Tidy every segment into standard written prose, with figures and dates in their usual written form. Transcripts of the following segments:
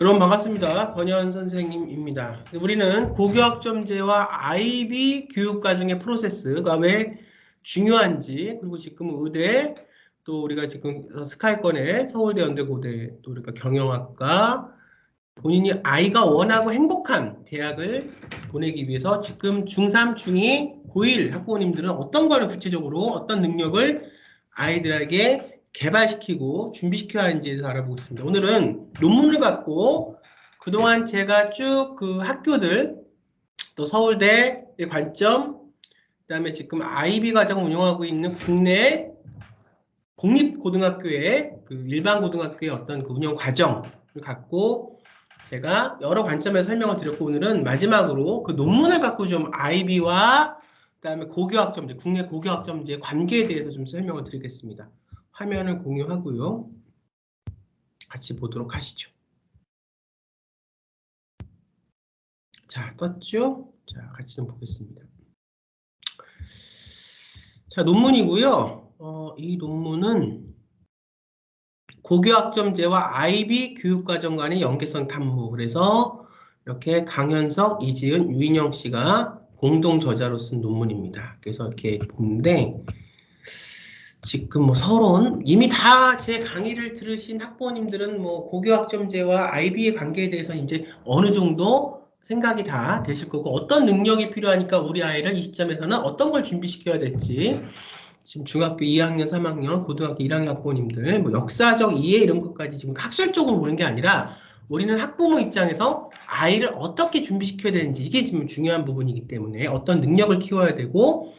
여러분 반갑습니다. 권현 선생님입니다. 우리는 고교학점제와 IB 교육과정의 프로세스가 왜 중요한지, 그리고 지금 의대, 또 우리가 지금 스카이권의 서울대, 연대, 고대, 또 우리가 경영학과, 본인이 아이가 원하고 행복한 대학을 보내기 위해서 지금 중3, 중2, 고1 학부모님들은 어떤 거를 구체적으로 어떤 능력을 아이들에게 개발시키고 준비시켜야 하는지에 대해서 알아보고 있습니다. 오늘은 논문을 갖고 그동안 제가 쭉 그 학교들, 또 서울대의 관점, 그다음에 지금 IB 과정을 운영하고 있는 국내 공립고등학교의 그 일반 고등학교의 어떤 그 운영 과정을 갖고 제가 여러 관점에서 설명을 드렸고, 오늘은 마지막으로 그 논문을 갖고 좀 IB와 그다음에 고교학점제, 국내 고교학점제의 관계에 대해서 좀 설명을 드리겠습니다. 화면을 공유하고요. 같이 보도록 하시죠. 자, 떴죠? 자, 같이 좀 보겠습니다. 자, 논문이고요. 이 논문은 고교학점제와 IB 교육과정 간의 연계성 탐구. 그래서 이렇게 강현석, 이지은, 유인영 씨가 공동 저자로 쓴 논문입니다. 그래서 이렇게 보는데, 지금 뭐 서론, 이미 다 제 강의를 들으신 학부모님들은 뭐 고교학점제와 IB의 관계에 대해서 이제 어느 정도 생각이 다 되실 거고, 어떤 능력이 필요하니까 우리 아이를 이 시점에서는 어떤 걸 준비시켜야 될지, 지금 중학교 2학년, 3학년, 고등학교 1학년 학부모님들, 뭐 역사적 이해 이런 것까지 지금 학술적으로 보는 게 아니라 우리는 학부모 입장에서 아이를 어떻게 준비시켜야 되는지, 이게 지금 중요한 부분이기 때문에 어떤 능력을 키워야 되고,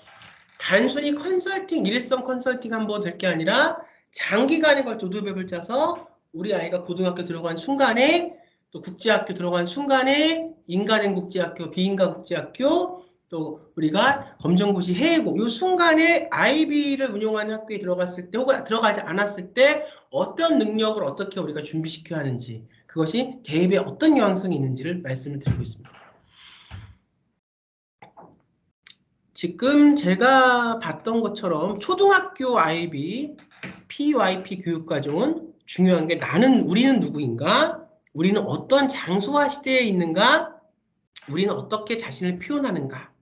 단순히 컨설팅, 일회성 컨설팅 한번 될 게 아니라 장기간에 걸쳐 로드맵을 짜서 우리 아이가 고등학교 들어간 순간에, 또 국제학교 들어간 순간에 인가된 국제학교, 비인가 국제학교, 또 우리가 검정고시 해외고 이 순간에 IB를 운영하는 학교에 들어갔을 때 혹은 들어가지 않았을 때 어떤 능력을 어떻게 우리가 준비시켜야 하는지, 그것이 대입에 어떤 영향성이 있는지를 말씀을 드리고 있습니다. 지금 제가 봤던 것처럼 초등학교 IB, PYP 교육과정은 중요한 게, 우리는 누구인가? 우리는 어떤 장소와 시대에 있는가? 우리는 어떻게 자신을 표현하는가?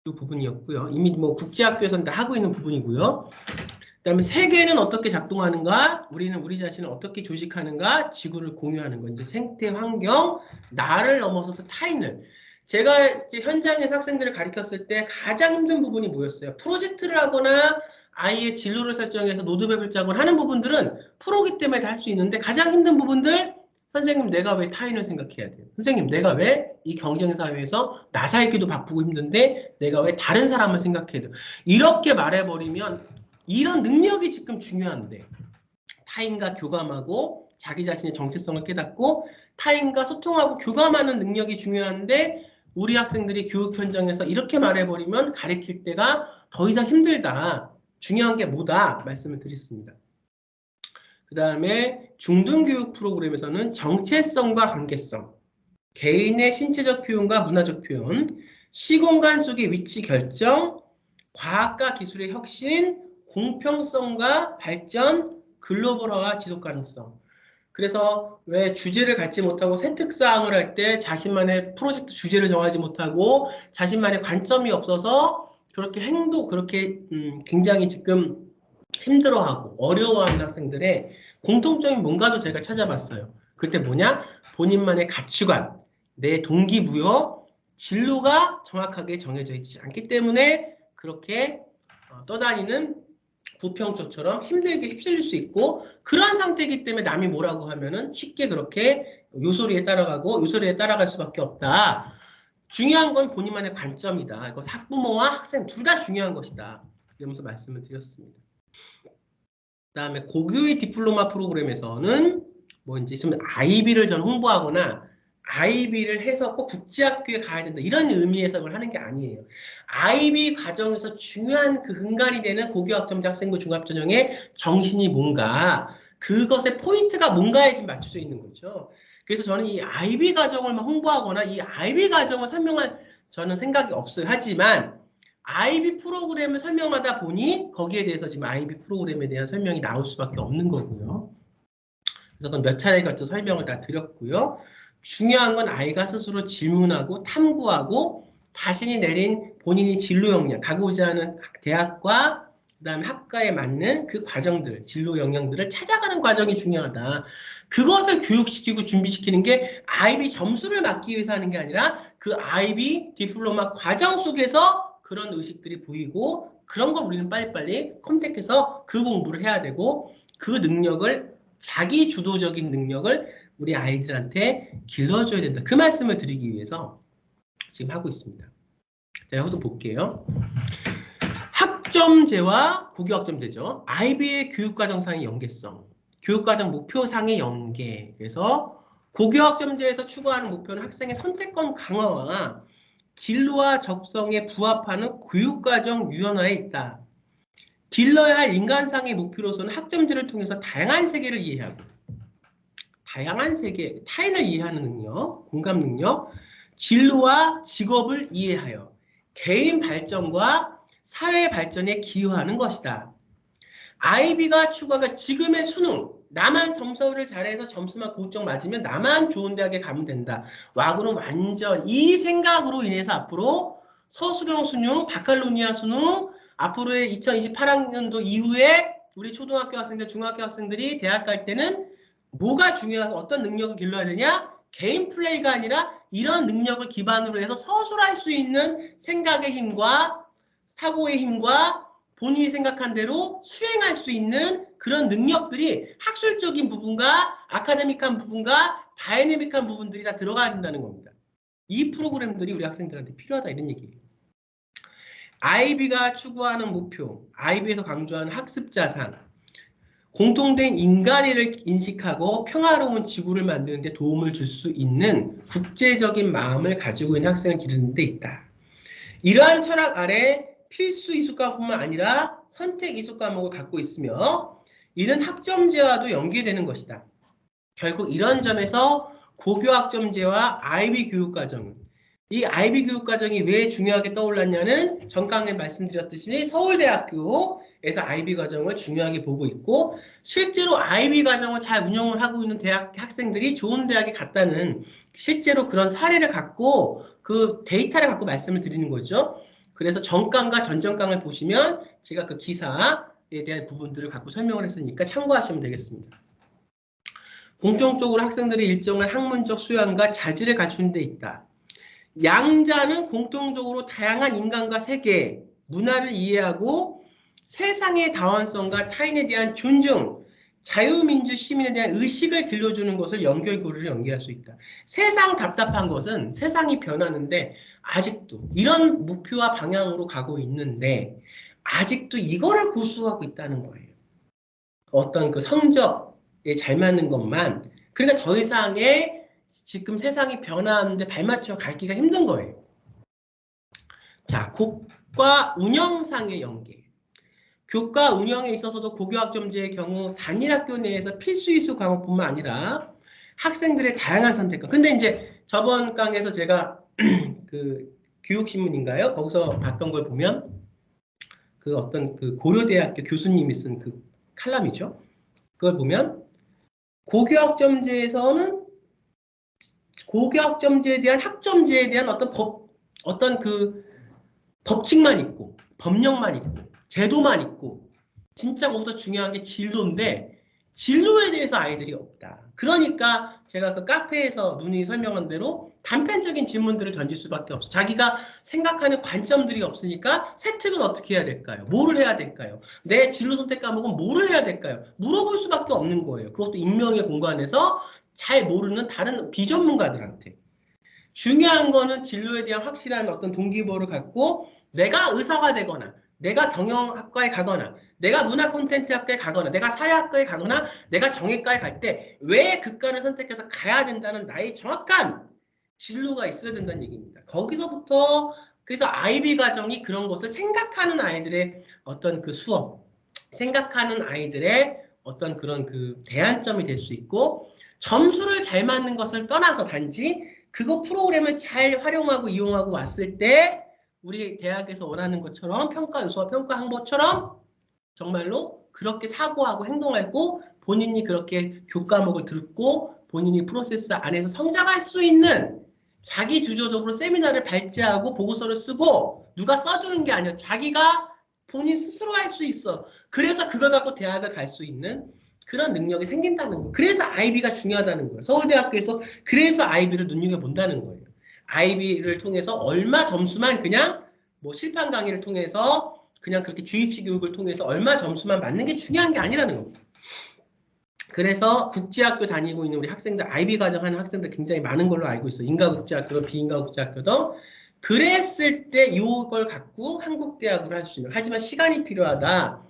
이 부분이었고요. 이미 뭐 국제학교에서는 다 하고 있는 부분이고요. 그다음에 세계는 어떻게 작동하는가? 우리는 우리 자신을 어떻게 조직하는가? 지구를 공유하는 거. 이제 생태 환경, 나를 넘어서서 타인을. 제가 이제 현장에서 학생들을 가르쳤을 때 가장 힘든 부분이 뭐였어요? 프로젝트를 하거나 아이의 진로를 설정해서 로드맵을 짜거나 하는 부분들은 프로기 때문에 다 할 수 있는데, 가장 힘든 부분들, 선생님 내가 왜 타인을 생각해야 돼요? 선생님 내가 왜 이 경쟁사회에서 나 살기도 바쁘고 힘든데 내가 왜 다른 사람을 생각해야 돼요? 이렇게 말해버리면, 이런 능력이 지금 중요한데, 타인과 교감하고 자기 자신의 정체성을 깨닫고 타인과 소통하고 교감하는 능력이 중요한데, 우리 학생들이 교육 현장에서 이렇게 말해버리면 가르칠 때가 더 이상 힘들다. 중요한 게 뭐다 말씀을 드렸습니다. 그 다음에 중등교육 프로그램에서는 정체성과 관계성, 개인의 신체적 표현과 문화적 표현, 시공간 속의 위치 결정, 과학과 기술의 혁신, 공평성과 발전, 글로벌화와 지속 가능성. 그래서 왜 주제를 갖지 못하고 세특사항을 할 때 자신만의 프로젝트 주제를 정하지 못하고 자신만의 관점이 없어서 그렇게 그렇게 굉장히 지금 힘들어하고 어려워하는 학생들의 공통점이 뭔가도 제가 찾아봤어요. 그때 뭐냐? 본인만의 가치관, 내 동기부여, 진로가 정확하게 정해져 있지 않기 때문에 그렇게 떠다니는 부평초처럼 힘들게 휩쓸릴 수 있고, 그런 상태이기 때문에 남이 뭐라고 하면은 쉽게 그렇게 요소리에 따라가고 요소리에 따라갈 수밖에 없다. 중요한 건 본인만의 관점이다. 이거 학부모와 학생 둘 다 중요한 것이다. 이러면서 말씀을 드렸습니다. 그다음에 고교의 디플로마 프로그램에서는 뭐 이제 좀 IB를 전 홍보하거나 IB를 해서 꼭 국제학교에 가야 된다, 이런 의미 해석을 하는 게 아니에요. IB 과정에서 중요한 그 근간이 되는 고교학점제 학생부 종합전형의 정신이 뭔가, 그것의 포인트가 뭔가에 지금 맞춰져 있는 거죠. 그래서 저는 이 IB 과정을 홍보하거나 이 IB 과정을 설명할 저는 생각이 없어요. 하지만 IB 프로그램을 설명하다 보니 거기에 대해서 지금 IB 프로그램에 대한 설명이 나올 수밖에 없는 거고요. 그래서 그건 몇 차례에 걸쳐 설명을 다 드렸고요. 중요한 건 아이가 스스로 질문하고 탐구하고 자신이 내린 본인이 진로 역량, 가고자 하는 대학과 그다음에 학과에 맞는 그 과정들, 진로 역량들을 찾아가는 과정이 중요하다. 그것을 교육시키고 준비시키는 게 IB 점수를 맞기 위해서 하는 게 아니라 그 IB 디플로마 과정 속에서 그런 의식들이 보이고 그런 걸 우리는 빨리빨리 컨택해서 그 공부를 해야 되고 그 능력을 자기 주도적인 능력을 우리 아이들한테 길러줘야 된다. 그 말씀을 드리기 위해서 지금 하고 있습니다. 자, 이것도 볼게요. 학점제와 고교학점제죠. IB의 교육과정상의 연계성, 교육과정 목표상의 연계. 그래서 고교학점제에서 추구하는 목표는 학생의 선택권 강화와 진로와 적성에 부합하는 교육과정 유연화에 있다. 길러야 할 인간상의 목표로서는 학점제를 통해서 다양한 세계를 이해하고 다양한 세계, 타인을 이해하는 능력, 공감 능력, 진로와 직업을 이해하여 개인 발전과 사회 발전에 기여하는 것이다. IB가 추구하가 지금의 수능, 나만 점수를 잘해서 점수만 고점 맞으면 나만 좋은 대학에 가면 된다. 와구는 완전 이 생각으로 인해서 앞으로 서술형 수능, 바칼로니아 수능, 앞으로의 2028학년도 이후에 우리 초등학교 학생들, 중학교 학생들이 대학 갈 때는 뭐가 중요하고 어떤 능력을 길러야 되냐? 개인 플레이가 아니라 이런 능력을 기반으로 해서 서술할 수 있는 생각의 힘과 사고의 힘과 본인이 생각한 대로 수행할 수 있는 그런 능력들이 학술적인 부분과 아카데믹한 부분과 다이내믹한 부분들이 다 들어가야 된다는 겁니다. 이 프로그램들이 우리 학생들한테 필요하다 이런 얘기예요. IB가 추구하는 목표, IB에서 강조하는 학습 자산, 공통된 인간의를 인식하고 평화로운 지구를 만드는 데 도움을 줄 수 있는 국제적인 마음을 가지고 있는 학생을 기르는 데 있다. 이러한 철학 아래 필수 이수 과목뿐만 아니라 선택 이수 과목을 갖고 있으며 이는 학점제와도 연계되는 것이다. 결국 이런 점에서 고교학점제와 IB 교육과정은 이 IB 교육과정이 왜 중요하게 떠올랐냐는 전 강에 말씀드렸듯이 서울대학교에서 IB 과정을 중요하게 보고 있고 실제로 IB 과정을 잘 운영을 하고 있는 대학 학생들이 좋은 대학에 갔다는 실제로 그런 사례를 갖고 그 데이터를 갖고 말씀을 드리는 거죠. 그래서 전강과 전전강을 보시면 제가 그 기사에 대한 부분들을 갖고 설명을 했으니까 참고하시면 되겠습니다. 공통적으로 학생들의 일정한 학문적 수양과 자질을 갖추는 데 있다. 양자는 공통적으로 다양한 인간과 세계, 문화를 이해하고 세상의 다원성과 타인에 대한 존중, 자유민주 시민에 대한 의식을 길러주는 것을 연결고리를 연계할 수 있다. 세상 답답한 것은 세상이 변하는데 아직도 이런 목표와 방향으로 가고 있는데 아직도 이거를 고수하고 있다는 거예요. 어떤 그 성적에 잘 맞는 것만. 그러니까 더 이상의 지금 세상이 변하는데 발맞춰 가기가 힘든 거예요. 자, 교과 운영상의 연계. 교과 운영에 있어서도 고교학점제의 경우 단일 학교 내에서 필수 이수 과목뿐만 아니라 학생들의 다양한 선택권. 근데 이제 저번 강에서 제가 그 교육신문인가요? 거기서 봤던 걸 보면 그 어떤 그 고려대학교 교수님이 쓴 그 칼럼이죠. 그걸 보면 고교학점제에서는 고교학점제에 대한 학점제에 대한 어떤 그 법칙만 있고 법령만 있고 제도만 있고 진짜 거기서 중요한 게 진로인데 진로에 대해서 아이들이 없다. 그러니까 제가 그 카페에서 누누이 설명한 대로 단편적인 질문들을 던질 수밖에 없어. 자기가 생각하는 관점들이 없으니까 세특은 어떻게 해야 될까요? 뭐를 해야 될까요? 내 진로 선택 과목은 뭐를 해야 될까요? 물어볼 수밖에 없는 거예요. 그것도 익명의 공간에서 잘 모르는 다른 비전문가들한테. 중요한 거는 진로에 대한 확실한 어떤 동기부여를 갖고 내가 의사가 되거나 내가 경영학과에 가거나 내가 문화 콘텐츠 학과에 가거나 내가 사회학과에 가거나 내가 정외과에 갈 때 왜 그과를 선택해서 가야 된다는 나의 정확한 진로가 있어야 된다는 얘기입니다. 거기서부터 그래서 IB 과정이 그런 것을 생각하는 아이들의 어떤 그 수업, 생각하는 아이들의 어떤 그런 그 대안점이 될 수 있고 점수를 잘 맞는 것을 떠나서 단지 그거 프로그램을 잘 활용하고 이용하고 왔을 때 우리 대학에서 원하는 것처럼 평가 요소와 평가 항목처럼 정말로 그렇게 사고하고 행동하고 본인이 그렇게 교과목을 듣고 본인이 프로세스 안에서 성장할 수 있는 자기 주도적으로 세미나를 발제하고 보고서를 쓰고 누가 써주는 게 아니라 자기가 본인 스스로 할 수 있어. 그래서 그걸 갖고 대학을 갈 수 있는 그런 능력이 생긴다는 거예요. 그래서 아이비가 중요하다는 거예요. 서울대학교에서 그래서 아이비를 눈여겨본다는 거예요. 아이비를 통해서 얼마 점수만 그냥 뭐 실판 강의를 통해서 그냥 그렇게 주입식 교육을 통해서 얼마 점수만 맞는 게 중요한 게 아니라는 겁니다. 그래서 국제학교 다니고 있는 우리 학생들, 아이비 과정 하는 학생들 굉장히 많은 걸로 알고 있어요. 인가국제학교도 비인가국제학교도. 그랬을 때 이걸 갖고 한국대학으로 할 수 있는. 하지만 시간이 필요하다.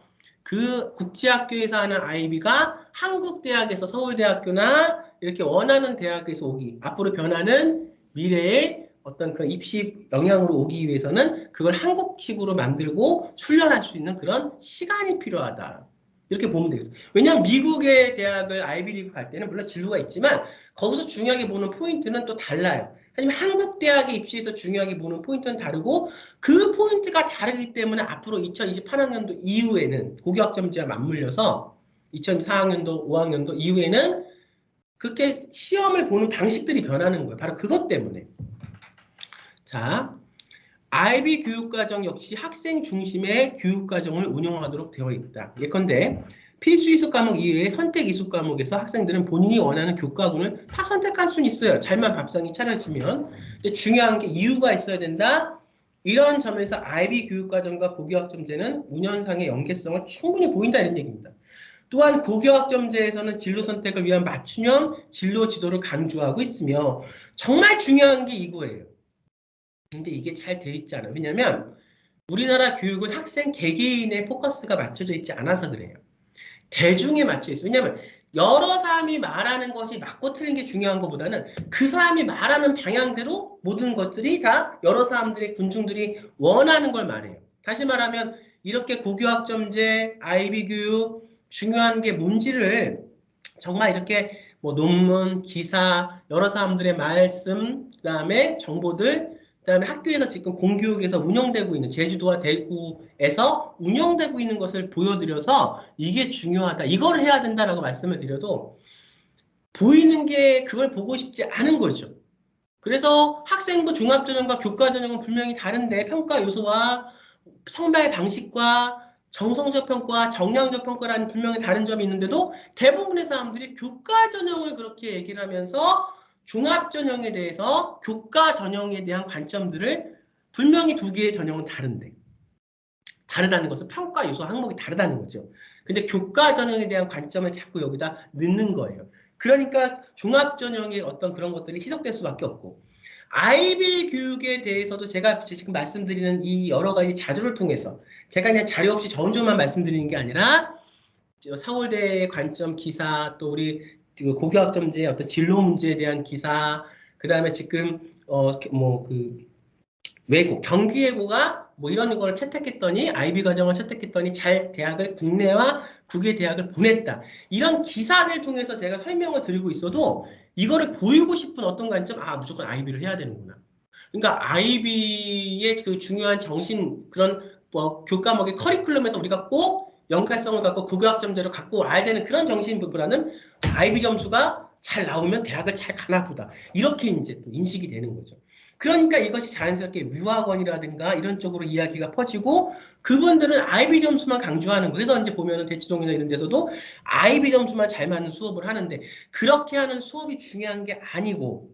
그 국제학교에서 하는 아이비가 한국대학에서 서울대학교나 이렇게 원하는 대학에서 오기. 앞으로 변하는 미래의 어떤 그 입시 영향으로 오기 위해서는 그걸 한국식으로 만들고 훈련할 수 있는 그런 시간이 필요하다. 이렇게 보면 되겠어요. 왜냐하면 미국의 대학을 아이비리그 갈 때는 물론 진로가 있지만 거기서 중요하게 보는 포인트는 또 달라요. 하지만 한국 대학에 입시에서 중요하게 보는 포인트는 다르고 그 포인트가 다르기 때문에 앞으로 2028학년도 이후에는 고교학점제와 맞물려서 2024학년도, 5학년도 이후에는 그렇게 시험을 보는 방식들이 변하는 거예요. 바로 그것 때문에. 자, 아이비 교육과정 역시 학생 중심의 교육과정을 운영하도록 되어 있다. 예컨대 필수 이수 과목 이외의 선택 이수 과목에서 학생들은 본인이 원하는 교과군을 다 선택할 수는 있어요. 잘만 밥상이 차려지면. 근데 중요한 게 이유가 있어야 된다. 이런 점에서 아이비 교육과정과 고교학점제는 운영상의 연계성을 충분히 보인다 이런 얘기입니다. 또한 고교학점제에서는 진로 선택을 위한 맞춤형 진로 지도를 강조하고 있으며 정말 중요한 게 이거예요. 근데 이게 잘 돼 있지 않아요. 왜냐하면 우리나라 교육은 학생 개개인의 포커스가 맞춰져 있지 않아서 그래요. 대중에 맞춰 있어요. 왜냐하면 여러 사람이 말하는 것이 맞고 틀린 게 중요한 것보다는 그 사람이 말하는 방향대로 모든 것들이 다 여러 사람들의 군중들이 원하는 걸 말해요. 다시 말하면 이렇게 고교학점제, 아이비 교육 중요한 게 뭔지를 정말 이렇게 뭐 논문, 기사, 여러 사람들의 말씀, 그다음에 정보들, 그다음에 학교에서 지금 공교육에서 운영되고 있는 제주도와 대구에서 운영되고 있는 것을 보여드려서 이게 중요하다. 이걸 해야 된다라고 말씀을 드려도 보이는 게 그걸 보고 싶지 않은 거죠. 그래서 학생부 종합전형과 교과전형은 분명히 다른데 평가 요소와 성발 방식과 정성적 평가, 정량적 평가라는 분명히 다른 점이 있는데도 대부분의 사람들이 교과 전형을 그렇게 얘기를 하면서 종합 전형에 대해서 교과 전형에 대한 관점들을 분명히 두 개의 전형은 다른데 다르다는 것은 평가 요소 항목이 다르다는 거죠. 근데 교과 전형에 대한 관점을 자꾸 여기다 넣는 거예요. 그러니까 종합 전형의 어떤 그런 것들이 희석될 수밖에 없고 아이비 교육에 대해서도 제가 지금 말씀드리는 이 여러 가지 자료를 통해서 제가 그냥 자료 없이 저 혼자만 말씀드리는 게 아니라 서울대의 관점 기사 또 우리 고교학점제의 어떤 진로 문제에 대한 기사 그 다음에 지금 외고 경기예고가 뭐 이런 걸 채택했더니 아이비 과정을 채택했더니 잘 대학을 국내와 국외 대학을 보냈다. 이런 기사들 통해서 제가 설명을 드리고 있어도 이거를 보이고 싶은 어떤 관점 무조건 아이비를 해야 되는구나. 그러니까 아이비의 그 중요한 정신 그런 교과목의 커리큘럼에서 우리가 꼭 연관성을 갖고 고교학점제로 갖고 와야 되는 그런 정신보다는 아이비 점수가 잘 나오면 대학을 잘 가나 보다. 이렇게 이제 또 인식이 되는 거죠. 그러니까 이것이 자연스럽게 위화원이라든가 이런 쪽으로 이야기가 퍼지고 그분들은 아이비 점수만 강조하는 거예요. 그래서 이제 보면은 대치동이나 이런 데서도 아이비 점수만 잘 맞는 수업을 하는데 그렇게 하는 수업이 중요한 게 아니고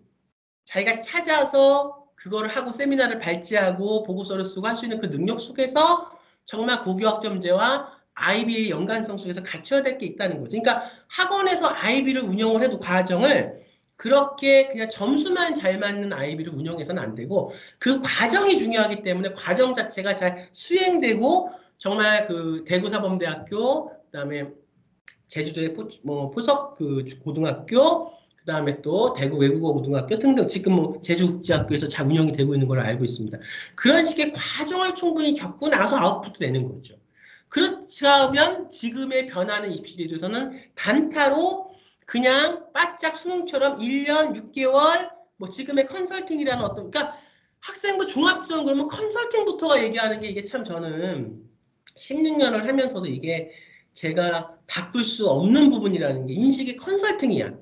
자기가 찾아서 그거를 하고 세미나를 발제하고 보고서를 쓰고 할 수 있는 그 능력 속에서 정말 고교학점제와 아이비의 연관성 속에서 갖춰야 될 게 있다는 거죠. 그러니까 학원에서 아이비를 운영을 해도 과정을 그렇게 그냥 점수만 잘 맞는 아이비를 운영해서는 안 되고 그 과정이 중요하기 때문에 과정 자체가 잘 수행되고 정말 그 대구사범대학교 그다음에 제주도의 포석 그 고등학교 그다음에 또 대구 외국어 고등학교 등등 지금 뭐 제주국제학교에서 잘 운영이 되고 있는 걸로 알고 있습니다. 그런 식의 과정을 충분히 겪고 나서 아웃풋 내는 거죠. 그렇다면 지금의 변화는 입시제도에서는 단타로 그냥 바짝 수능처럼 1년 6개월 뭐 지금의 컨설팅이라는 어떤 그러니까 학생부 종합전 그러면 컨설팅부터가 얘기하는 게 이게 참 저는 16년을 하면서도 이게 제가 바꿀 수 없는 부분이라는 게 인식의 컨설팅이야.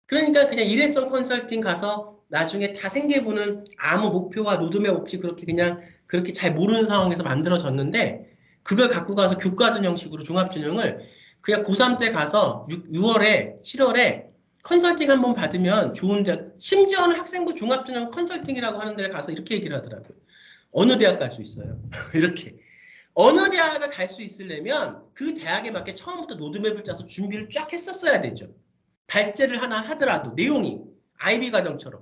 그러니까 그냥 일회성 컨설팅 가서 나중에 다 생계부는 아무 목표와 로드맵 없이 그렇게 그냥 그렇게 잘 모르는 상황에서 만들어졌는데 그걸 갖고 가서 교과전 형식으로 종합전형을 그냥 고3 때 가서 6월에 7월에 컨설팅 한번 받으면 좋은데 심지어는 학생부 종합전형 컨설팅이라고 하는 데를 가서 이렇게 얘기를 하더라고요. 어느 대학 갈 수 있어요? 이렇게. 어느 대학을 갈 수 있으려면 그 대학에 맞게 처음부터 로드맵을 짜서 준비를 쫙 했었어야 되죠. 발제를 하나 하더라도 내용이 IB 과정처럼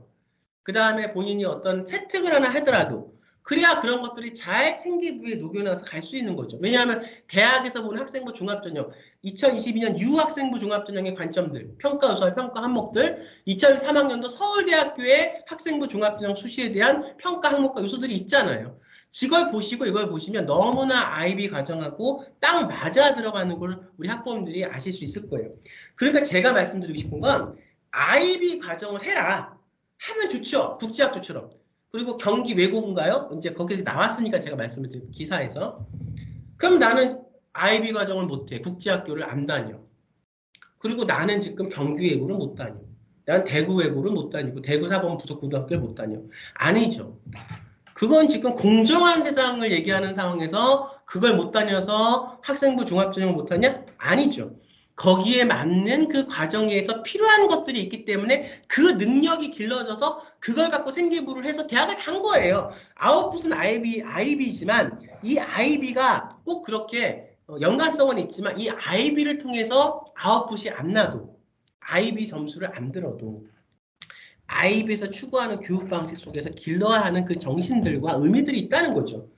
그 다음에 본인이 어떤 채택을 하나 하더라도 그래야 그런 것들이 잘 생기부에 녹여나서 갈 수 있는 거죠. 왜냐하면 대학에서 보는 학생부 종합전형 2022년 유학생부 종합전형의 관점들 평가 요소와 평가 항목들 2003학년도 서울대학교의 학생부 종합전형 수시에 대한 평가 항목과 요소들이 있잖아요. 이걸 보시고 이걸 보시면 너무나 IB 과정하고 딱 맞아 들어가는 걸 우리 학부모님들이 아실 수 있을 거예요. 그러니까 제가 말씀드리고 싶은 건 IB 과정을 해라. 하면 좋죠. 국제학교처럼. 그리고 경기 외고인가요? 이제 거기서 나왔으니까 제가 말씀을 드린 기사에서. 그럼 나는 IB 과정을 못해. 국제학교를 안 다녀. 그리고 나는 지금 경기 외고를 못 다녀. 난 대구 외고를 못 다니고 대구 사범 부속고등학교를 못 다녀. 아니죠. 그건 지금 공정한 세상을 얘기하는 상황에서 그걸 못 다녀서 학생부 종합전형을 못 하냐? 아니죠. 거기에 맞는 그 과정에서 필요한 것들이 있기 때문에 그 능력이 길러져서 그걸 갖고 생기부를 해서 대학을 간 거예요. 아웃풋은 IB지만 이 IB가 꼭 그렇게 연관성은 있지만 이 IB를 통해서 아웃풋이 안 나도 IB 점수를 안 들어도 IB에서 추구하는 교육 방식 속에서 길러야 하는 그 정신들과 의미들이 있다는 거죠.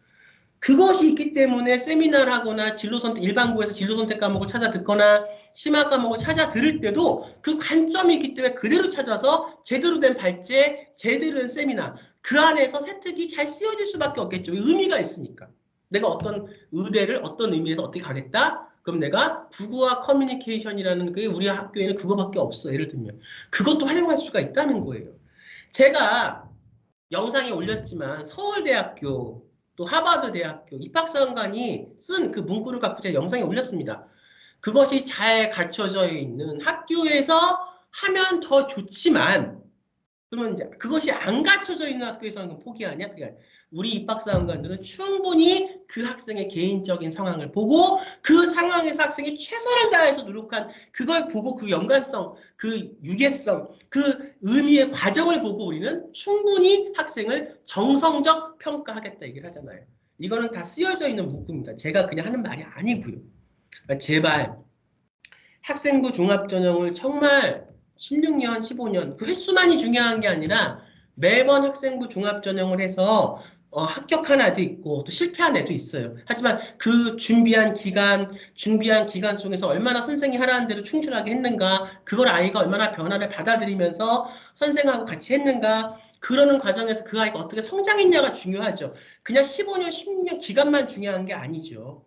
그것이 있기 때문에 세미나를 하거나 진로선택, 일반고에서 진로선택 과목을 찾아 듣거나 심화 과목을 찾아 들을 때도 그 관점이 있기 때문에 그대로 찾아서 제대로 된 발제, 제대로 된 세미나 그 안에서 세특이 잘 쓰여질 수밖에 없겠죠. 의미가 있으니까. 내가 어떤 의대를 어떤 의미에서 어떻게 가겠다? 그럼 내가 국어와 커뮤니케이션이라는 게 우리 학교에는 그거밖에 없어. 예를 들면. 그것도 활용할 수가 있다는 거예요. 제가 영상에 올렸지만 서울대학교 또 하버드대학교 입학사관관이 쓴 그 문구를 갖고 제가 영상에 올렸습니다. 그것이 잘 갖춰져 있는 학교에서 하면 더 좋지만 그러면 이제 그것이 안 갖춰져 있는 학교에서는 포기하냐? 그러니까 우리 입학사관관들은 충분히 그 학생의 개인적인 상황을 보고 그 상황에서 학생이 최선을 다해서 노력한 그걸 보고 그 연관성, 그 유계성, 그 의미의 과정을 보고 우리는 충분히 학생을 정성적 평가하겠다 얘기를 하잖아요. 이거는 다 쓰여져 있는 문구입니다. 제가 그냥 하는 말이 아니고요. 그러니까 제발 학생부 종합전형을 정말 16년, 15년 그 횟수만이 중요한 게 아니라 매번 학생부 종합전형을 해서 합격한 애도 있고 또 실패한 애도 있어요. 하지만 그 준비한 기간 속에서 얼마나 선생이 하라는 대로 충실하게 했는가 그걸 아이가 얼마나 변화를 받아들이면서 선생하고 같이 했는가 그러는 과정에서 그 아이가 어떻게 성장했냐가 중요하죠. 그냥 15년, 16년 기간만 중요한 게 아니죠.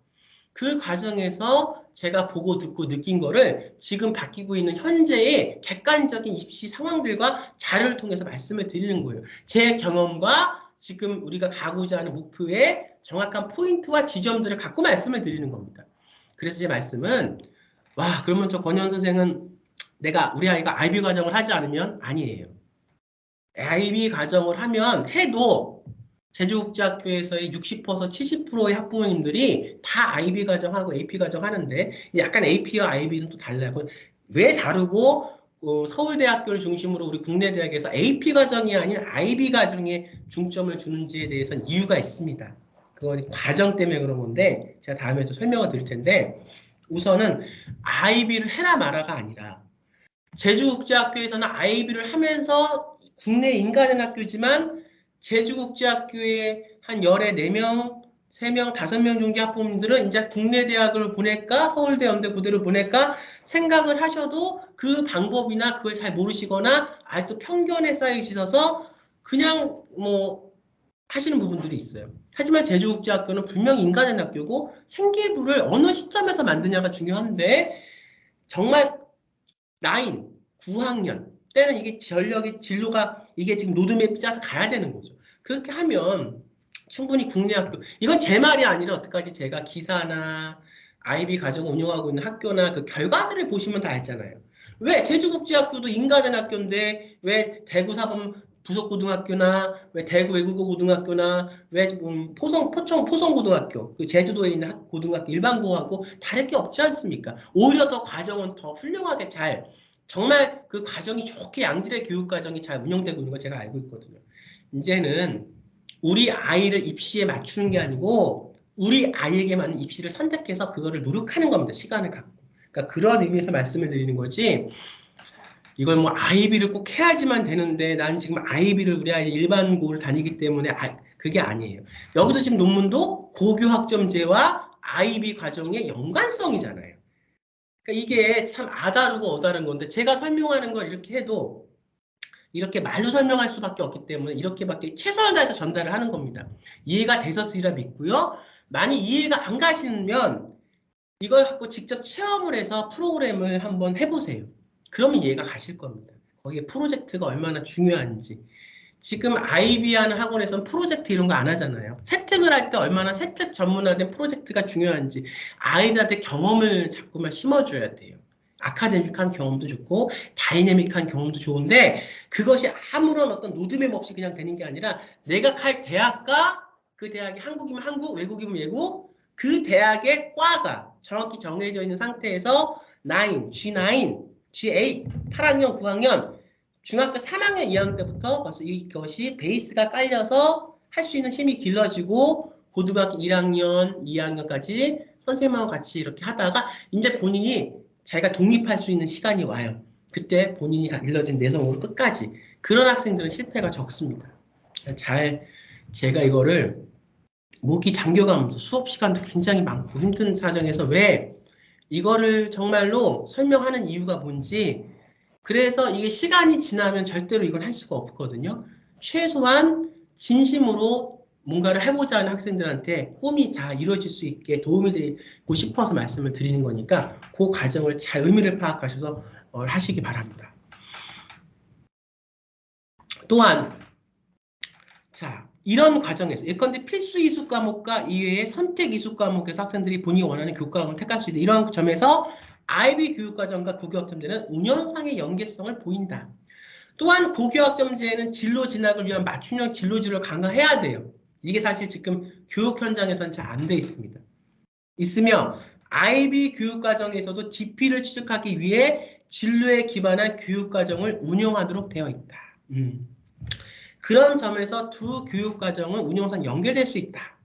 그 과정에서 제가 보고 듣고 느낀 거를 지금 바뀌고 있는 현재의 객관적인 입시 상황들과 자료를 통해서 말씀을 드리는 거예요. 제 경험과 지금 우리가 가고자 하는 목표의 정확한 포인트와 지점들을 갖고 말씀을 드리는 겁니다. 그래서 제 말씀은 와 그러면 저 권현 선생은 우리 아이가 IB 과정을 하지 않으면 아니에요. IB 과정을 해도 제주국제학교에서의 60%, 70%의 학부모님들이 다 IB 과정하고 AP 과정 하는데 약간 AP와 IB는 또 달라요. 왜 다르고 서울대학교를 중심으로 우리 국내 대학에서 AP 과정이 아닌 IB 과정에 중점을 주는지에 대해서는 이유가 있습니다. 그건 과정 때문에 그런 건데 제가 다음에 또 설명을 드릴 텐데 우선은 IB를 해라 마라가 아니라 제주국제학교에서는 IB를 하면서 국내 인간의 학교지만 제주국제학교에 한 열에 4명, 3명, 5명 정도 학부모님들은 이제 국내 대학을 보낼까 서울대, 연대, 고대를 보낼까 생각을 하셔도 그 방법이나 그걸 잘 모르시거나 아직도 편견에 쌓여 있어서 그냥 뭐 하시는 부분들이 있어요. 하지만 제주국제학교는 분명히 인간의 학교고 생계부를 어느 시점에서 만드냐가 중요한데 정말 9학년 때는 이게 진로가 이게 지금 로드맵 짜서 가야 되는 거죠. 그렇게 하면 충분히 국내 학교 이건 제 말이 아니라 어떡하지 제가 기사나 IB 과정을 운영하고 있는 학교나 그 결과들을 보시면 다 알잖아요. 왜 제주국제학교도 인가된 학교인데 왜 대구사범 부속고등학교나 왜 대구 외국어 고등학교나 왜 포청 고등학교 그 제주도에 있는 고등학교 일반고하고 다를 게 없지 않습니까? 오히려 더 과정은 더 훌륭하게 잘 정말 그 과정이 좋게 양질의 교육 과정이 잘 운영되고 있는 거 제가 알고 있거든요. 이제는 우리 아이를 입시에 맞추는 게 아니고 우리 아이에게 맞는 입시를 선택해서 그거를 노력하는 겁니다. 시간을 갖고. 그러니까 그런 의미에서 말씀을 드리는 거지. 이걸 뭐 아이비를 꼭 해야지만 되는데 난 지금 아이비를 우리 아이 일반고를 다니기 때문에 그게 아니에요. 여기도 지금 논문도 고교학점제와 아이비 과정의 연관성이잖아요. 그러니까 이게 참 아다르고 어다른 건데 제가 설명하는 걸 이렇게 해도 이렇게 말로 설명할 수밖에 없기 때문에 이렇게밖에 최선을 다해서 전달을 하는 겁니다. 이해가 되셨으리라 믿고요. 만약 이해가 안 가시면 이걸 갖고 직접 체험을 해서 프로그램을 한번 해보세요. 그러면 이해가 가실 겁니다. 거기에 프로젝트가 얼마나 중요한지. 지금 IB 하는 학원에서는 프로젝트 이런 거 안 하잖아요. 세특을 할 때 얼마나 세특 전문화된 프로젝트가 중요한지 아이들한테 경험을 자꾸만 심어줘야 돼요. 아카데믹한 경험도 좋고 다이내믹한 경험도 좋은데 그것이 아무런 어떤 로드맵 없이 그냥 되는 게 아니라 내가 갈 대학과 그 대학이 한국이면 한국, 외국이면 외국 그 대학의 과가 정확히 정해져 있는 상태에서 G9, G8, 8학년, 9학년 중학교 3학년 2학년 때부터 벌써 이것이 베이스가 깔려서 할 수 있는 힘이 길러지고 고등학교 1학년, 2학년까지 선생님하고 같이 이렇게 하다가 이제 본인이 자기가 독립할 수 있는 시간이 와요. 그때 본인이 길러진 내성으로 끝까지. 그런 학생들은 실패가 적습니다. 제가 이거를 목이 잠겨가면서 수업 시간도 굉장히 많고 힘든 사정에서 왜 이거를 정말로 설명하는 이유가 뭔지 그래서 이게 시간이 지나면 절대로 이걸 할 수가 없거든요. 최소한 진심으로 뭔가를 해보자 하는 학생들한테 꿈이 다 이루어질 수 있게 도움이 되고 싶어서 말씀을 드리는 거니까 그 과정을 잘 의미를 파악하셔서 하시기 바랍니다. 또한 자 이런 과정에서 예컨대 필수 이수 과목과 이외의 선택 이수 과목에서 학생들이 본인이 원하는 교과목을 택할 수 있는 이러한 점에서 IB 교육과정과 고교학점제는 운영상의 연계성을 보인다. 또한 고교학점제는 진로 진학을 위한 맞춤형 진로지를 강화해야 돼요. 이게 사실 지금 교육 현장에서는 잘 안 돼 있습니다. 있으며 IB 교육과정에서도 GP를 취득하기 위해 진로에 기반한 교육과정을 운영하도록 되어 있다. 그런 점에서 두 교육과정은 운영상 연결될 수 있다.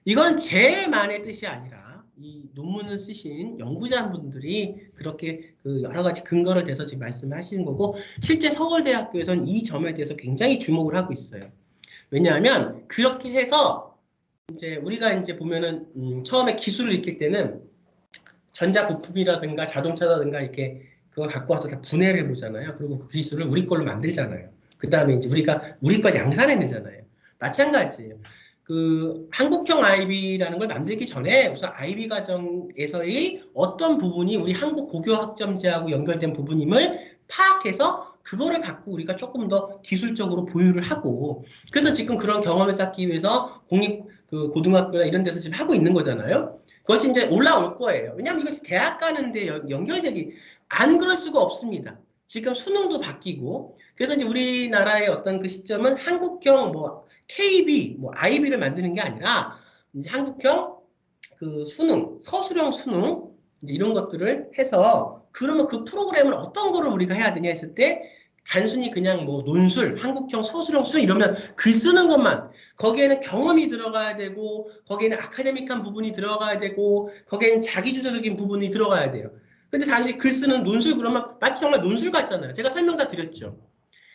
이건 제만의 뜻이 아니라 이 논문을 쓰신 연구자분들이 그렇게 그 여러 가지 근거를 대서 지금 말씀하시는 거고 실제 서울대학교에서는 이 점에 대해서 굉장히 주목을 하고 있어요. 왜냐하면 그렇게 해서 이제 우리가 이제 보면은 처음에 기술을 익힐 때는 전자 부품이라든가 자동차라든가 이렇게 그걸 갖고 와서 다 분해를 해보잖아요. 그리고 그 기술을 우리 걸로 만들잖아요. 그 다음에 이제 우리가 우리 걸 양산해내잖아요. 마찬가지예요. 그 한국형 IB라는 걸 만들기 전에 우선 IB 과정에서의 어떤 부분이 우리 한국 고교학점제하고 연결된 부분임을 파악해서 그거를 갖고 우리가 조금 더 기술적으로 보유를 하고 그래서 지금 그런 경험을 쌓기 위해서 공립 그 고등학교나 이런 데서 지금 하고 있는 거잖아요. 그것이 이제 올라올 거예요. 왜냐하면 이것이 대학 가는데 연결되기 안 그럴 수가 없습니다. 지금 수능도 바뀌고 그래서 이제 우리나라의 어떤 그 시점은 한국형 뭐 KB, 뭐 IB를 만드는 게 아니라 이제 한국형 그 수능, 서술형 수능 이제 이런 것들을 해서 그러면 그 프로그램을 어떤 거를 우리가 해야 되냐 했을 때 단순히 그냥 뭐 논술, 한국형 서술형 수능 이러면 글 쓰는 것만 거기에는 경험이 들어가야 되고 거기에는 아카데믹한 부분이 들어가야 되고 거기에는 자기주도적인 부분이 들어가야 돼요. 근데 단순히 글 쓰는 논술 그러면 마치 정말 논술 같잖아요. 제가 설명 다 드렸죠.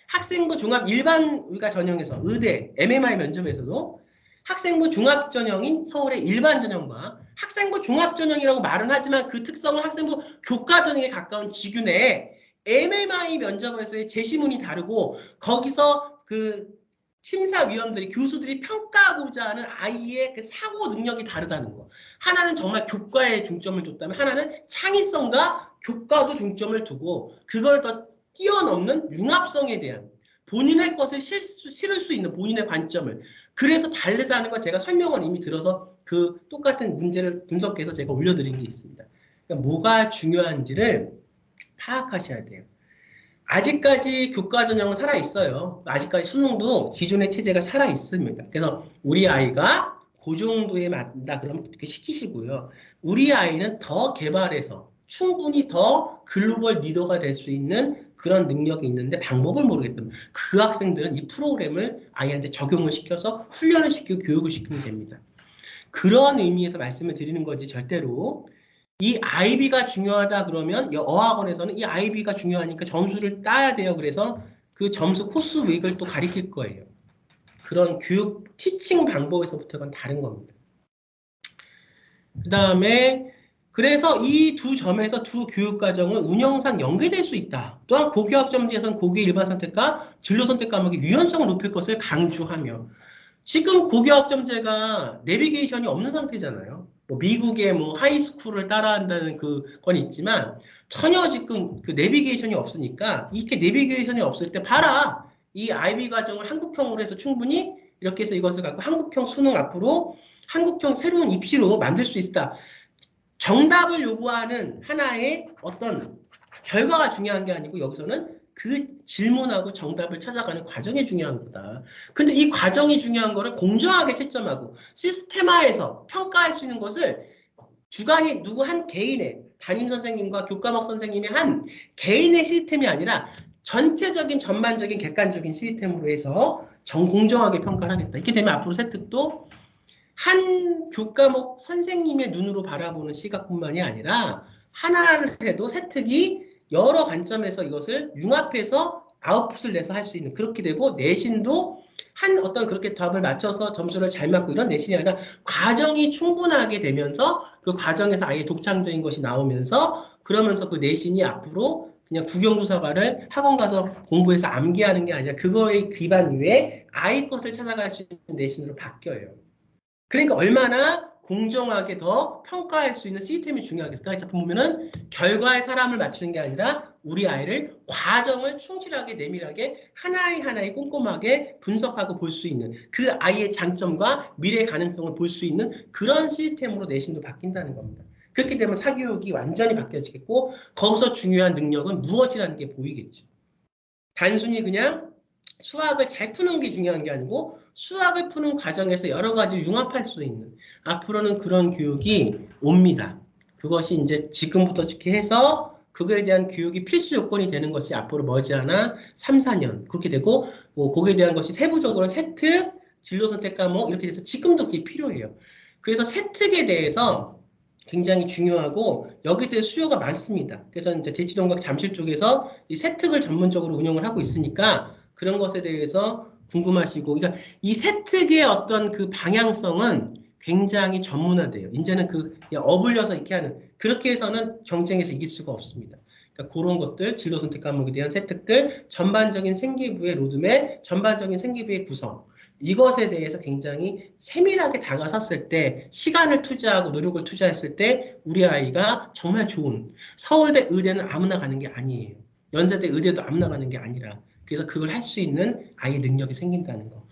학생부 종합 일반 의과 전형에서 의대, MMI 면접에서도 학생부 종합 전형인 서울의 일반 전형과 학생부 종합 전형이라고 말은 하지만 그 특성은 학생부 교과 전형에 가까운 지균에 MMI 면접에서의 제시문이 다르고 거기서 그 심사위원들이 교수들이 평가하고자 하는 아이의 그 사고 능력이 다르다는 거. 하나는 정말 교과에 중점을 뒀다면 하나는 창의성과 교과도 중점을 두고 그걸 더 뛰어넘는 융합성에 대한 본인의 것을 실을 수 있는 본인의 관점을 그래서 다르다는 걸 제가 설명을 이미 들어서 그 똑같은 문제를 분석해서 제가 올려드린 게 있습니다. 그러니까 뭐가 중요한지를 파악하셔야 돼요. 아직까지 교과 전형은 살아있어요. 아직까지 수능도 기존의 체제가 살아있습니다. 그래서 우리 아이가 그 정도에 맞다 그러면 그렇게 시키시고요. 우리 아이는 더 개발해서 충분히 더 글로벌 리더가 될 수 있는 그런 능력이 있는데 방법을 모르겠다면 그 학생들은 이 프로그램을 아이한테 적용을 시켜서 훈련을 시키고 교육을 시키면 됩니다. 그런 의미에서 말씀을 드리는 거지 절대로 이 IB가 중요하다 그러면 어학원에서는 이 IB가 중요하니까 점수를 따야 돼요. 그래서 그 점수 코스웨이를 또 가리킬 거예요. 그런 교육 티칭 방법에서부터는 다른 겁니다. 그 다음에 그래서 이 두 점에서 두 교육과정은 운영상 연계될 수 있다. 또한 고교학점제에서는 고교 일반 선택과 진로 선택 과목의 유연성을 높일 것을 강조하며 지금 고교학점제가 내비게이션이 없는 상태잖아요. 뭐 미국의 뭐 하이스쿨을 따라한다는 그 건 있지만 전혀 지금 그 내비게이션이 없으니까 이렇게 내비게이션이 없을 때 봐라. 이 IB 과정을 한국형으로 해서 충분히 이렇게 해서 이것을 갖고 한국형 수능 앞으로 한국형 새로운 입시로 만들 수 있다. 정답을 요구하는 하나의 어떤 결과가 중요한 게 아니고 여기서는 그 질문하고 정답을 찾아가는 과정이 중요한 거다. 근데 이 과정이 중요한 거를 공정하게 채점하고 시스템화해서 평가할 수 있는 것을 주관이 누구 한 개인의 담임 선생님과 교과목 선생님의 한 개인의 시스템이 아니라 전체적인 전반적인 객관적인 시스템으로 해서 공정하게 평가를 하겠다. 이렇게 되면 앞으로 세특도 한 교과목 선생님의 눈으로 바라보는 시각뿐만이 아니라 하나를 해도 세특이 여러 관점에서 이것을 융합해서 아웃풋을 내서 할 수 있는 그렇게 되고 내신도 한 어떤 그렇게 답을 맞춰서 점수를 잘 맞고 이런 내신이 아니라 과정이 충분하게 되면서 그 과정에서 아예 독창적인 것이 나오면서 그러면서 그 내신이 앞으로 그냥 국영수사과를 학원 가서 공부해서 암기하는 게 아니라 그거의 기반 위에 아이 것을 찾아갈 수 있는 내신으로 바뀌어요. 그러니까 얼마나 공정하게 더 평가할 수 있는 시스템이 중요하겠어요. 작품 보면은 결과에 사람을 맞추는 게 아니라 우리 아이를 과정을 충실하게 내밀하게 하나하나 꼼꼼하게 분석하고 볼 수 있는 그 아이의 장점과 미래 가능성을 볼 수 있는 그런 시스템으로 내신도 바뀐다는 겁니다. 그렇게 되면 사교육이 완전히 바뀌어지겠고 거기서 중요한 능력은 무엇이라는 게 보이겠죠. 단순히 그냥 수학을 잘 푸는 게 중요한 게 아니고 수학을 푸는 과정에서 여러 가지 융합할 수 있는 앞으로는 그런 교육이 옵니다. 그것이 이제 지금부터 이렇게 해서 그거에 대한 교육이 필수 요건이 되는 것이 앞으로 머지않아 3, 4년 그렇게 되고 거기에 대한 것이 세부적으로 세특, 진로 선택 과목 이렇게 돼서 지금도 그게 필요해요. 그래서 세특에 대해서 굉장히 중요하고 여기서 수요가 많습니다. 그래서 이제 대치동각 잠실 쪽에서 이 세특을 전문적으로 운영을 하고 있으니까 그런 것에 대해서 궁금하시고, 그러니까 이 세특의 어떤 그 방향성은 굉장히 전문화돼요. 이제는 그 어불려서 이렇게 하는 그렇게 해서는 경쟁에서 이길 수가 없습니다. 그러니까 그런 것들, 진로 선택 과목에 대한 세특들, 전반적인 생기부의 로드맵, 전반적인 생기부의 구성. 이것에 대해서 굉장히 세밀하게 다가섰을 때 시간을 투자하고 노력을 투자했을 때 우리 아이가 정말 좋은 서울대 의대는 아무나 가는 게 아니에요. 연세대 의대도 아무나 가는 게 아니라 그래서 그걸 할 수 있는 아이의 능력이 생긴다는 거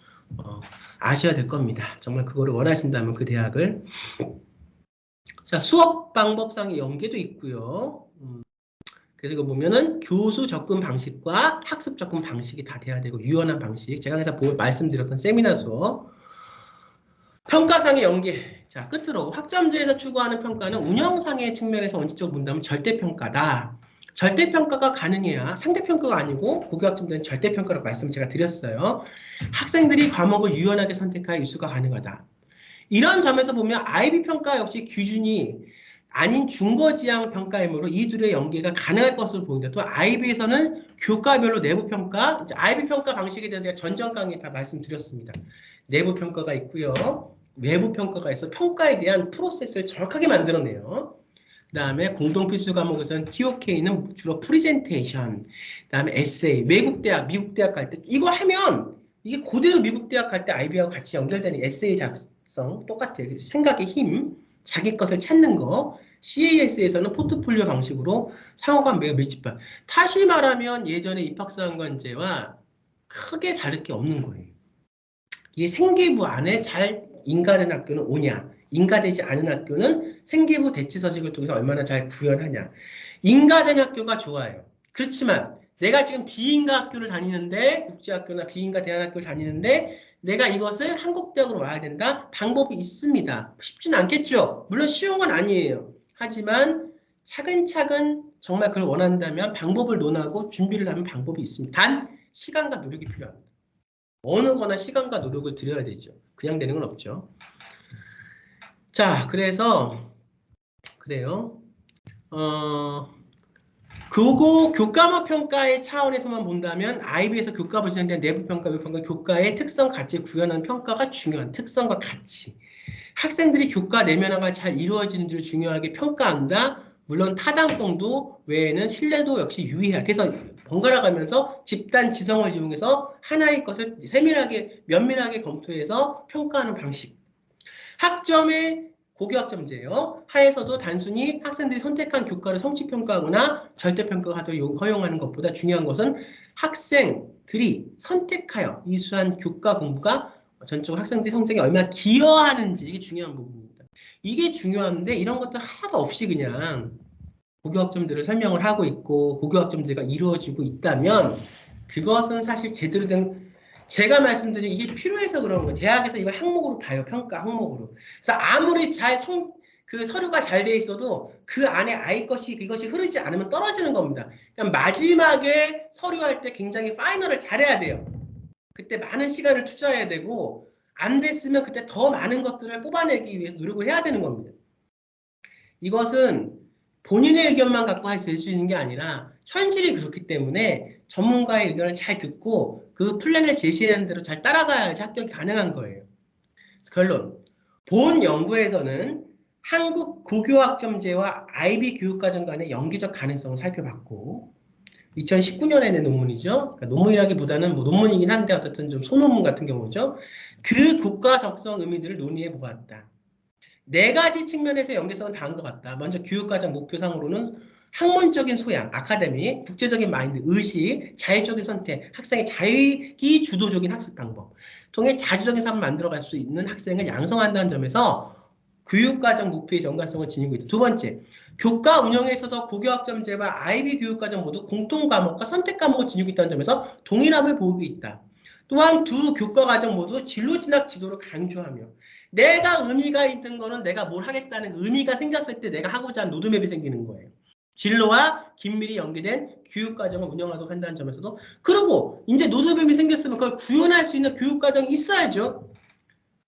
아셔야 될 겁니다. 정말 그거를 원하신다면 그 대학을 자 수업 방법상의 연계도 있고요. 그래서 이거 보면은 교수 접근 방식과 학습 접근 방식이 다 돼야 되고 유연한 방식. 제가 항상 말씀드렸던 세미나 수업. 평가상의 연계. 자 끝으로 학점제에서 추구하는 평가는 운영상의 측면에서 원칙적으로 본다면 절대평가다. 절대평가가 가능해야 상대평가가 아니고 고교학점제는 절대평가라고 말씀을 제가 드렸어요. 학생들이 과목을 유연하게 선택하여 입수가 가능하다. 이런 점에서 보면 IB 평가 역시 기준이 아닌 중거지향 평가이므로 이 둘의 연계가 가능할 것으로 보인다. 또 IB에서는 교과별로 내부 평가, IB 평가 방식에 대해서 제가 전전 강의에 다 말씀드렸습니다. 내부 평가가 있고요. 외부 평가가 있어 평가에 대한 프로세스를 정확하게 만들어내요. 그 다음에 공동 필수 과목에서는 TOK는 주로 프리젠테이션, 그 다음에 에세이, 외국 대학, 미국 대학 갈 때 이거 하면 이게 그대로 미국 대학 갈 때 IB하고 같이 연결되는 에세이 작성 똑같아요. 생각의 힘, 자기 것을 찾는 거. CAS에서는 포트폴리오 방식으로 상호간 매우 밀집한. 다시 말하면 예전에 입학사항관제와 크게 다를 게 없는 거예요. 이게 생기부 안에 잘 인가된 학교는 오냐. 인가되지 않은 학교는 생기부 대치서식을 통해서 얼마나 잘 구현하냐. 인가된 학교가 좋아요. 그렇지만 내가 지금 비인가 학교를 다니는데 국제학교나 비인가 대안학교를 다니는데 내가 이것을 한국대학으로 와야 된다? 방법이 있습니다. 쉽진 않겠죠. 물론 쉬운 건 아니에요. 하지만 차근차근 정말 그걸 원한다면 방법을 논하고 준비를 하면 방법이 있습니다. 단 시간과 노력이 필요합니다. 어느 거나 시간과 노력을 들여야 되죠. 그냥 되는 건 없죠. 자, 그래서 그래요. 그거 교과목 평가의 차원에서만 본다면 IB에서 교과를 진행된 내부 평가, 외부 평가, 교과의 특성, 가치를 구현하는 평가가 중요한 특성과 가치. 학생들이 교과 내면화가 잘 이루어지는지를 중요하게 평가한다. 물론 타당성도 외에는 신뢰도 역시 유의해야. 그래서 번갈아 가면서 집단 지성을 이용해서 하나의 것을 세밀하게 면밀하게 검토해서 평가하는 방식. 학점의 고교학점제예요. 하에서도 단순히 학생들이 선택한 교과를 성취평가하거나 절대평가하도록 허용하는 것보다 중요한 것은 학생들이 선택하여 이수한 교과 공부가 전적으로 학생들의 성적에 얼마나 기여하는지 이게 중요한 부분입니다. 이게 중요한데 이런 것들 하나도 없이 그냥 고교학점제를 설명을 하고 있고 고교학점제가 이루어지고 있다면 그것은 사실 제대로 된 제가 말씀드린 이게 필요해서 그런 거예요. 대학에서 이걸 항목으로 봐요. 평가 항목으로. 그래서 아무리 그 서류가 잘 돼 있어도 그 안에 아이 것이 그것이 흐르지 않으면 떨어지는 겁니다. 그러니까 마지막에 서류할 때 굉장히 파이널을 잘해야 돼요. 그때 많은 시간을 투자해야 되고 안 됐으면 그때 더 많은 것들을 뽑아내기 위해서 노력을 해야 되는 겁니다. 이것은 본인의 의견만 갖고 될 수 있는 게 아니라 현실이 그렇기 때문에 전문가의 의견을 잘 듣고 그 플랜을 제시하는 대로 잘 따라가야지 합격이 가능한 거예요. 결론. 본 연구에서는 한국 고교학점제와 IB 교육과정 간의 연기적 가능성을 살펴봤고 2019년에 낸 논문이죠. 그러니까 논문이라기보다는 뭐 논문이긴 한데 어쨌든 좀 소논문 같은 경우죠. 그 국가적성 의미들을 논의해 보았다. 4가지 측면에서 연계성은 다른 것 같다. 먼저 교육과정 목표상으로는 학문적인 소양, 아카데미, 국제적인 마인드, 의식, 자율적인 선택, 학생의 자기 주도적인 학습 방법 통해 자주적인 삶을 만들어갈 수 있는 학생을 양성한다는 점에서 교육과정 목표의 연관성을 지니고 있다. 2번째, 교과 운영에 있어서 고교학점제와 IB 교육과정 모두 공통과목과 선택과목을 지니고 있다는 점에서 동일함을 보이고 있다. 또한 두 교과과정 모두 진로진학 지도를 강조하며 내가 의미가 있는 거는 내가 뭘 하겠다는 의미가 생겼을 때 내가 하고자 하는 로드맵이 생기는 거예요. 진로와 긴밀히 연계된 교육과정을 운영하도록 한다는 점에서도 그리고 이제 로드맵이 생겼으면 그걸 구현할 수 있는 교육과정이 있어야죠.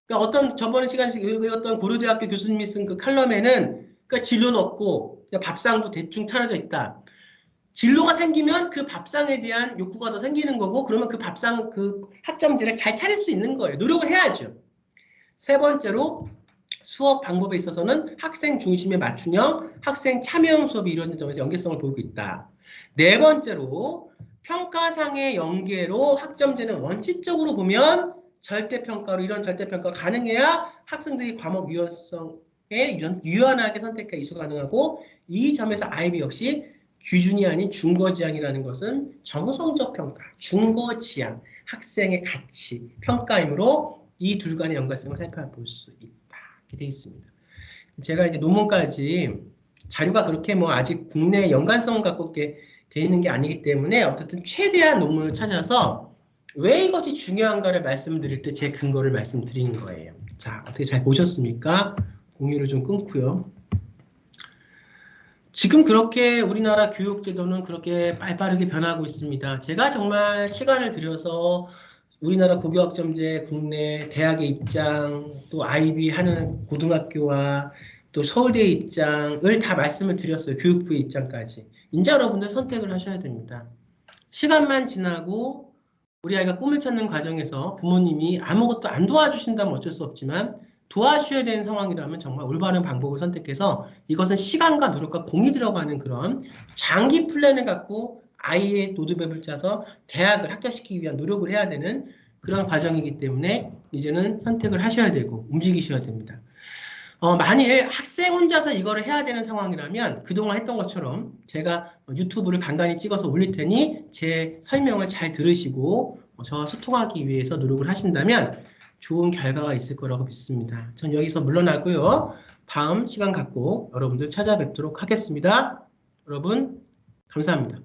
그러니까 어떤 저번 시간에 읽었던 고려대학교 교수님이 쓴 그 칼럼에는 그러니까 진로는 없고 밥상도 대충 차려져 있다. 진로가 생기면 그 밥상에 대한 욕구가 더 생기는 거고 그러면 그 밥상 그 학점제를 잘 차릴 수 있는 거예요. 노력을 해야죠. 3번째로 수업 방법에 있어서는 학생 중심의 맞춤형, 학생 참여형 수업이 이루어지는 점에서 연계성을 보이고 있다. 4번째로 평가상의 연계로 학점제는 원칙적으로 보면 절대평가로 이런 절대평가가 가능해야 학생들이 과목 유연성에 유연하게 선택해 이수 가능하고 이 점에서 IB 역시 규준이 아닌 중거지향이라는 것은 정성적 평가, 중거지향, 학생의 가치, 평가이므로 이 둘 간의 연관성을 살펴볼 수 있다. 이렇게 되어 있습니다. 제가 이제 논문까지 자료가 그렇게 뭐 아직 국내 연관성을 갖고 있게 되어 있는 게 아니기 때문에 어쨌든 최대한 논문을 찾아서 왜 이것이 중요한가를 말씀드릴 때 제 근거를 말씀드린 거예요. 자, 어떻게 잘 보셨습니까? 공유를 좀 끊고요. 지금 그렇게 우리나라 교육제도는 그렇게 빠르게 변하고 있습니다. 제가 정말 시간을 들여서 우리나라 고교학점제 국내 대학의 입장, 또 IB 하는 고등학교와 또 서울대의 입장을 다 말씀을 드렸어요. 교육부의 입장까지. 이제 여러분들 선택을 하셔야 됩니다. 시간만 지나고 우리 아이가 꿈을 찾는 과정에서 부모님이 아무것도 안 도와주신다면 어쩔 수 없지만 도와주셔야 되는 상황이라면 정말 올바른 방법을 선택해서 이것은 시간과 노력과 공이 들어가는 그런 장기 플랜을 갖고 아이의 로드맵을 짜서 대학을 합격시키기 위한 노력을 해야 되는 그런 과정이기 때문에 이제는 선택을 하셔야 되고 움직이셔야 됩니다. 만일 학생 혼자서 이거를 해야 되는 상황이라면 그동안 했던 것처럼 제가 유튜브를 간간히 찍어서 올릴 테니 제 설명을 잘 들으시고 저와 소통하기 위해서 노력을 하신다면 좋은 결과가 있을 거라고 믿습니다. 전 여기서 물러나고요. 다음 시간 갖고 여러분들 찾아뵙도록 하겠습니다. 여러분, 감사합니다.